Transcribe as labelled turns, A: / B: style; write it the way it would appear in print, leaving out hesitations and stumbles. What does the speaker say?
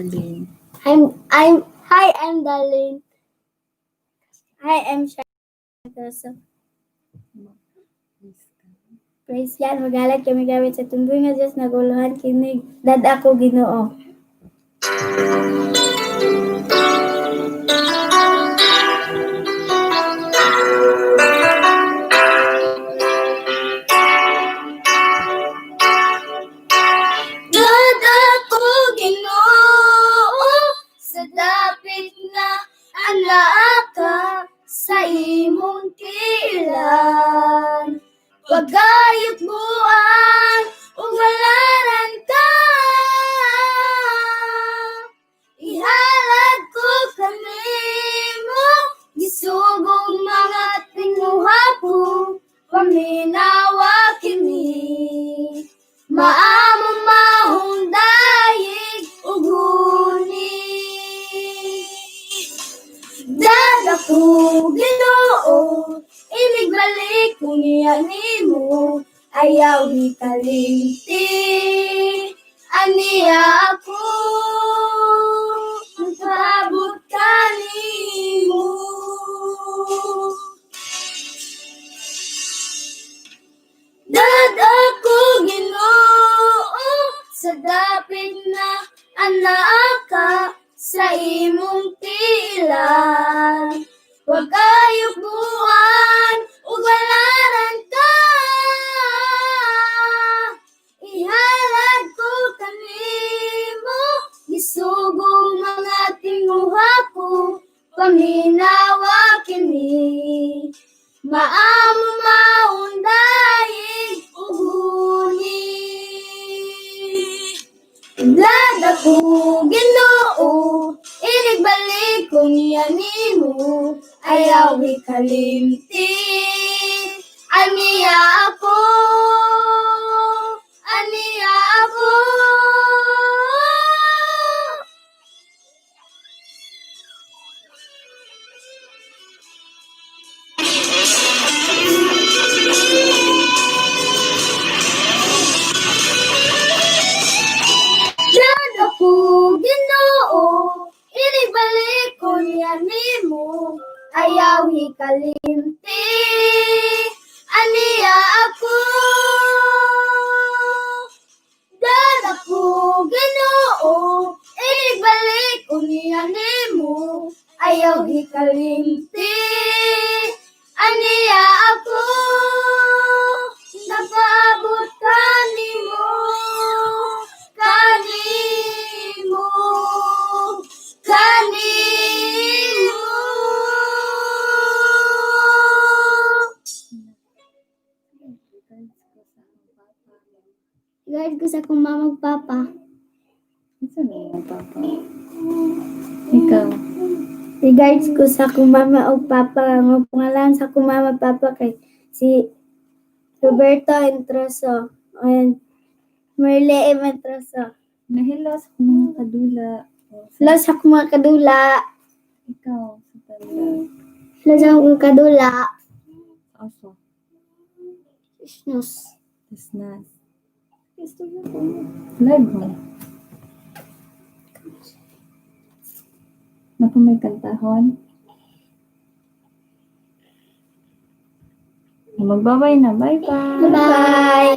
A: Dharlyn.
B: I'm Dharlyn. Hi, I'm Shaira. So, praise yan, magalag kami gamit sa tumboy nga Diyos, naguluhan kinig, dad ako Ginoo. Dad ako Ginoo, sa dapit na alaaka sa imong tiilan. Pagayot buwan, ugalaran ka. Ihalad ko kanimo, gisugong mga tinguha ko, paminawa kini. Maamo mahong dayig uguni. Dad ako Ginoo, inigbalik kung iyan mo, ayaw ikalimti. Aniya ako, magpabot ka nimo. Dad ako Ginoo, sa dapit na alaaka sa imong tiilan. Huwag kayo buwan, ugalaran ka. Ihalad ko kanimo, gisugong mga tinguha ko, paminawa kini. Maamo maundayig uguni. Dad ako Ginoo, inigbalik kung iyan mo, ayaw ikalimti. Aniya ako, aniya ako. Dad ako Ginoo, inibalik ko niyan mo, ayaw ikalimti. Aniya ako, dad ako Ginoo, inibalik ko niyan mo, ayaw ikalimti. Aniya ako, napaabot ka nimo. Kanimo, kanimo. Guard ko sa akong mama ug papa.
A: Saan ang papa? Ikaw?
B: I-guard ko sa akong mama ug papa. Ang pangalan sa akong mama ug papa kay si Roberto Entroso and Merle Entroso.
A: Nahilo sa mga kadula.
B: Hello sa akong mga kadula.
A: Ikaw, sa tala.
B: Hello sa akong kadula.
A: Aso.
B: Isnos.
A: Tisnas. Istorya ko. Live mo. Naku may kantahon. Magbabay na. Bye-bye.
B: Bye-bye.